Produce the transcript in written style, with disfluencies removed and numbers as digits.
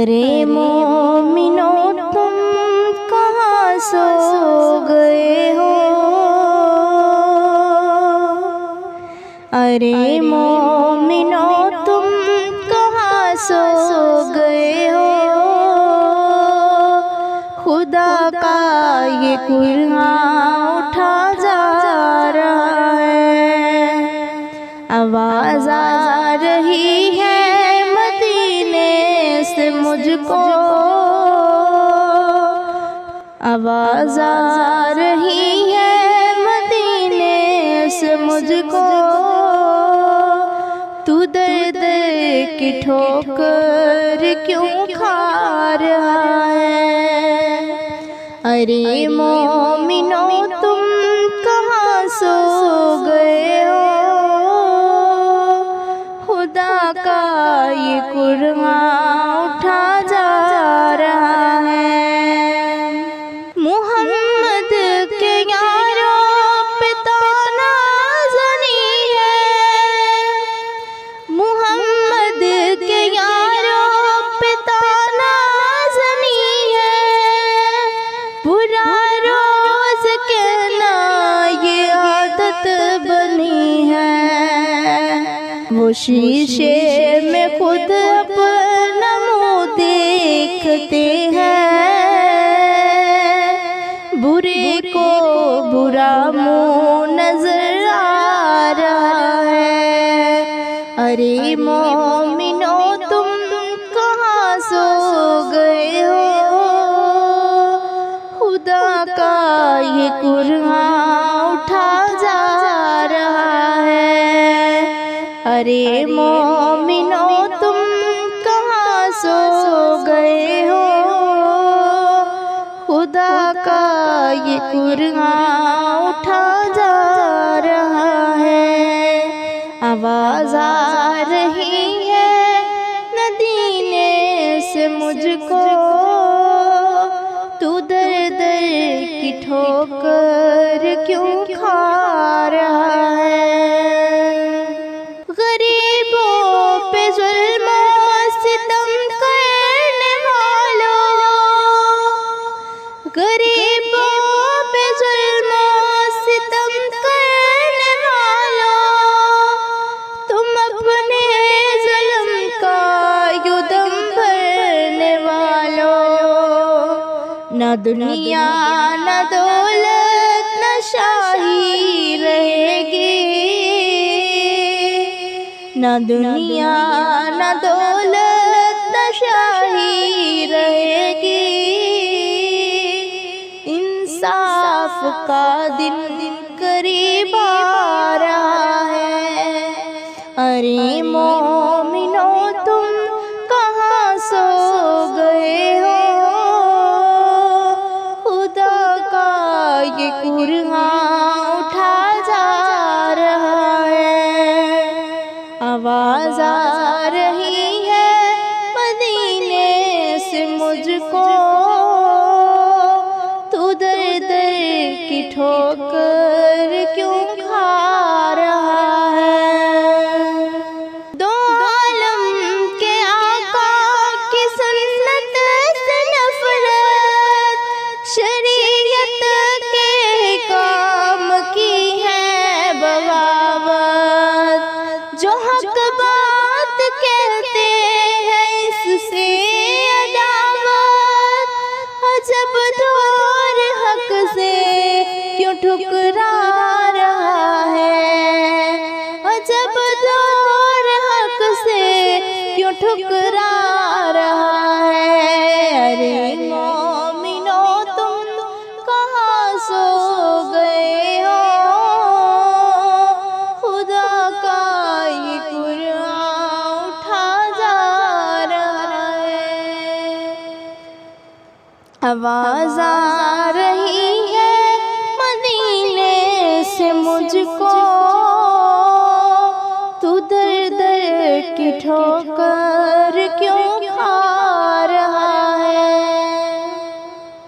अरे मोमिनो तुम कहाँ सो गए हो। अरे मोमिनो तुम कहाँ सो गए हो। खुदा का ये कुरान उठा जा रहा है। आवाज़ आ रही है मदीने से मुझको। आवाज़ आ रही है मदीने से मुझको। तू दर्द की ठोकर क्यों खा रहा है। अरे मोमिनो तुम कहाँ सो गए हो। खुदा का ये कुरान उठा जा रहा है। मुहम्मद के यारों पे ताना ज़नी है। मुहम्मद के यारों पे ताना ज़नी है। बुरा रोज़ कहना ये आदत बनी है। वो शीशे में खुद अपना मुँह देखते हैं। बुरे को बुरा मुँह नजर आ रहा है। अरे मोमिनो तुम कहाँ सो गए हो। खुदा का ये कुरान उठा जा रहा है। अरे मोमिनो तुम कहाँ सो गए हो। खुदा का ये कुरान उठा जा रहा है। आवाज़ आ रही है मदीने से मुझको। तू दर दर की ठोकर क्यों खा रहा है। गरीबों पे जुल्म सितम करने वालों। गरीबों पे जुल्म सितम करने वालों। तुम अपने जुल्म का युद्धम भरने वालों। न दुनिया न दौलत न शाही रहेगी। न दुनिया न दौलत न शाही रहेगी। इंसाफ का दिन करीब आ रहा है। अरे मोमिनो तुम कहाँ सो गए हो। खुदा का ये कुरान उठा जा रहा है। आवाज़ आ रही है मदीने से मुझको। तू दर दर की ठोकर क्यों खा रहा है। दो आलम के आका की सुन्नत से नफरत। शरीयत के काम की है बगावत। जो हक बात कहते हैं इससे अदावत। अजब दौर हक से क्यों ठुकरा रहा है। अजब दौर हक से क्यों ठुकरा रहा है। अरे मोमिनो तुम कहाँ सो गए हो। खुदा का ये कुरान उठा जा रहा है। आवाज़ आ रही है मदीने से मुझको। तू दर दर की ठोकर